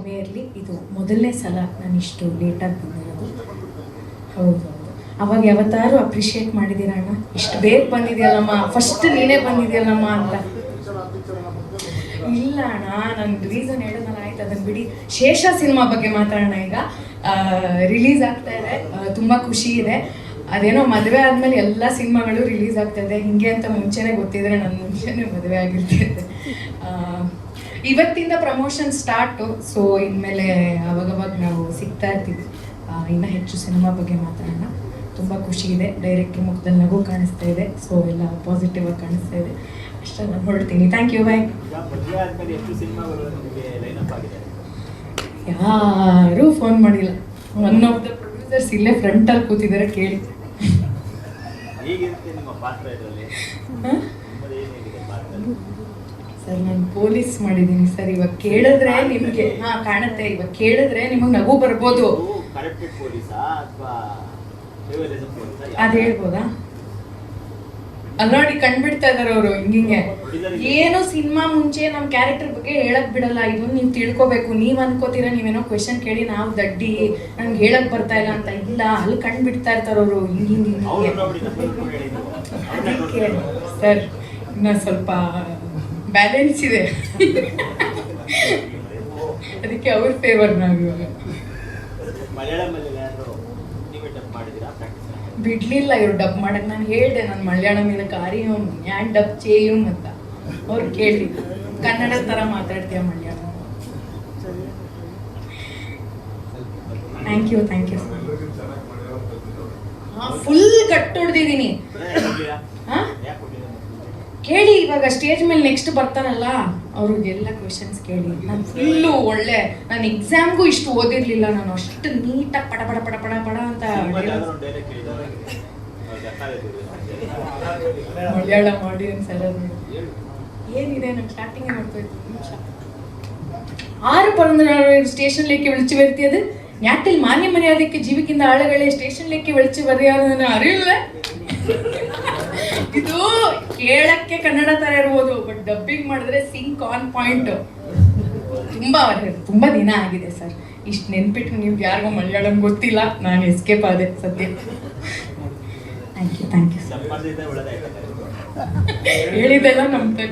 ಏನೇ ಇರಲಿ, ಇದು ಮೊದಲನೇ ಸಲ ನಾನು ಇಷ್ಟು ಲೇಟಾಗಿ ಬಂದಿರೋದು. ಹೌದು, ಅವಾಗ ಯಾವತ್ತಾರು ಅಪ್ರಿಷಿಯೇಟ್ ಮಾಡಿದ್ದೀರ ಅಣ್ಣ, ಇಷ್ಟು ಬೇಗ ಬಂದಿದೆಯಲ್ಲಮ್ಮ, ಫಸ್ಟ್ ನೀನೇ ಬಂದಿದೆಯಲ್ಲಮ್ಮ ಅಂತ? ಇಲ್ಲ ಅಣ್ಣ, ನನ್ನ ರೀಸನ್ ಹೇಳಿದ್ರೆ ಆಯ್ತು, ಅದನ್ನು ಬಿಡಿ. ಶೇಷ ಸಿನಿಮಾ ಬಗ್ಗೆ ಮಾತಾಡೋಣ. ಈಗ ರಿಲೀಸ್ ಆಗ್ತಾ ಇದೆ, ತುಂಬ ಖುಷಿ ಇದೆ. ಅದೇನೋ ಮದುವೆ ಆದಮೇಲೆ ಎಲ್ಲ ಸಿನಿಮಾಗಳು ರಿಲೀಸ್ ಆಗ್ತಾ ಇದೆ, ಹಿಂಗೆ ಅಂತ ಮುಂಚೆನೇ ಗೊತ್ತಿದ್ರೆ ನನ್ನ ಮುಂಚೆನೇ ಮದುವೆ ಆಗಿರ್ತಿದ್ದೆ. ಇವತ್ತಿಂದ ಪ್ರಮೋಷನ್ ಸ್ಟಾರ್ಟು, ಸೊ ಇನ್ಮೇಲೆ ಅವಾಗವಾಗ ನಾವು ಸಿಗ್ತಾ ಇರ್ತೀವಿ. ಇನ್ನೂ ಹೆಚ್ಚು ಸಿನಿಮಾ ಬಗ್ಗೆ ಮಾತಾಡೋಣ. ತುಂಬ ಖುಷಿ ಇದೆ, ಡೈರೆಕ್ಟ್ರ್ ಮುಖದಲ್ಲಿ ನಗು ಕಾಣಿಸ್ತಾ ಇದೆ, ಸೊ ಎಲ್ಲ ಪಾಸಿಟಿವ್ ಆಗಿ ಕಾಣಿಸ್ತಾ ಇದೆ. ಅಷ್ಟೇ, ನಾನು ಹೊರಡ್ತೀನಿ. ಥ್ಯಾಂಕ್ ಯು, ಬಾಯ್. ಯಾರೂ ಫೋನ್ ಮಾಡಿಲ್ಲ. ಒನ್ ಆಫ್ ದ ಪ್ರೊಡ್ಯೂಸರ್ಸ್ ಇಲ್ಲೇ ಫ್ರಂಟಲ್ಲಿ ಕೂತಿದ್ದಾರೆ, ಕೇಳಿ. ಸರ್, ನಾನು ಪೊಲೀಸ್ ಮಾಡಿದ್ದೀನಿ ಸರ್. ಇವಾಗ ಕೇಳಿದ್ರೆ ನಿಮಗೆ ಕಾಣುತ್ತೆ, ಇವಾಗ ಕೇಳಿದ್ರೆ ನಿಮಗೆ ನಗು ಬರ್ಬೋದು. ಅದು ಹೇಳ್ಬೋದಾ? ಅಲ್ಲಿ ನೋಡಿ ಕಂಡ್ಬಿಡ್ತಾ ಇದಾರೆ ಅವರು ಹಿಂಗೆ. ಏನು ಸಿನಿಮಾ ಮುಂಚೆ ನಮ್ಮ ಕ್ಯಾರೆಕ್ಟರ್ ಬಗ್ಗೆ ಹೇಳಕ್ ಬಿಡಲ್ಲ. ಇದನ್ನು ನೀವು ತಿಳ್ಕೊಬೇಕು. ನೀವು ಅನ್ಕೋತೀರಾ ನೀವೇನೋ ಕ್ವೆಶನ್ ಕೇಳಿ ನಾವು ದಡ್ಡಿ ನಂಗೆ ಹೇಳಕ್ ಬರ್ತಾ ಇಲ್ಲ ಅಂತ. ಇಲ್ಲ, ಅಲ್ಲಿ ಕಂಡ್ಬಿಡ್ತಾ ಇರ್ತಾರೆ ಅವರು ಹಿಂಗೆ. ಅದಕ್ಕೆ ಸರ್ ಇನ್ನ ಸ್ವಲ್ಪ ಬ್ಯಾಲೆನ್ಸ್ ಇದೆ, ಅದಕ್ಕೆ ಅವ್ರ ಫೇವರ್ ನಾವು ಇವಾಗ. ಬಿಡ್ಲಿಲ್ಲ ಇವ್ರು ಡಬ್ ಮಾಡಕ್. ನಾನು ಹೇಳ್ದೆ ನಾನು ಮಲಯಾಳಮಿನ ಕಾರ್ಯಂ ಯಾನ್ ಡಬ್ ಚೇಯುಂ ಅಂತ. ಅವ್ರು ಕೇಳಿದ್ರು ಕನ್ನಡ ತರ ಮಾತಾಡ್ತೀಯ Malayalam. Thank you, thank you. Full cut ಹೊಡೆದಿದ್ದೀನಿ. ಕೇಳಿ, ಇವಾಗ ಸ್ಟೇಜ್ ಮೇಲೆ ನೆಕ್ಸ್ಟ್ ಬರ್ತಾರಲ್ಲ ಅವ್ರಿಗೆಲ್ಲ ಕ್ವೆಶನ್ಸ್ ಕೇಳಿ. ನಾನು ಫುಲ್ಲು ಒಳ್ಳೆ, ನಾನು ಎಕ್ಸಾಮ್ಗೂ ಇಷ್ಟು ಓದಿರ್ಲಿಲ್ಲ. ನಾನು ಅಷ್ಟು ನೀಟಾಗಿ ಪಡ ಪಡ ಪಡ ಪಡ ಪಡ ಅಂತ ಮಲಯಾಳ ಆಡಿಯನ್ಸ್ ಎಲ್ಲ ಏನಿದೆ. ನಾನು ಸ್ಟಾರ್ಟಿಂಗ್ ನೋಡ್ತಾಯಿದ್ದು നിമിഷ 6 പിറന്നാൾ സ്റ്റേഷനിലേക്ക് വിളിച്ചു വരുത്തിയത് ഞാട്ടിൽ മാന്യമര്യാദയ്ക്ക് ജീവിക്കുന്ന ആളുകളെ സ്റ്റേഷനിലേക്ക് വിളിച്ചു പറയാമെന്ന് അറിയില്ല. ಇದು ಕೇಳಕ್ಕೆ ಕನ್ನಡ ತರ ಇರ್ಬೋದು, ಬಟ್ ಡಬ್ಬಿಂಗ್ ಮಾಡಿದ್ರೆ ಸಿಂಕ್ ಆನ್ ಪಾಯಿಂಟ್. ತುಂಬಾ ದಿನ ಆಗಿದೆ ಸರ್. ಇಷ್ಟು ನೆನ್ಪಿಟ್ಟು ನೀವು ಯಾರಿಗೂ ಮಲಯಾಳಂ ಗೊತ್ತಿಲ್ಲ, ನಾನು ಎಸ್ಕೇಪ್ ಆದೆ ಸದ್ಯ. Thank you, thank you. ಹೇಳಿದೆಲ್ಲ ನಮ್ದು.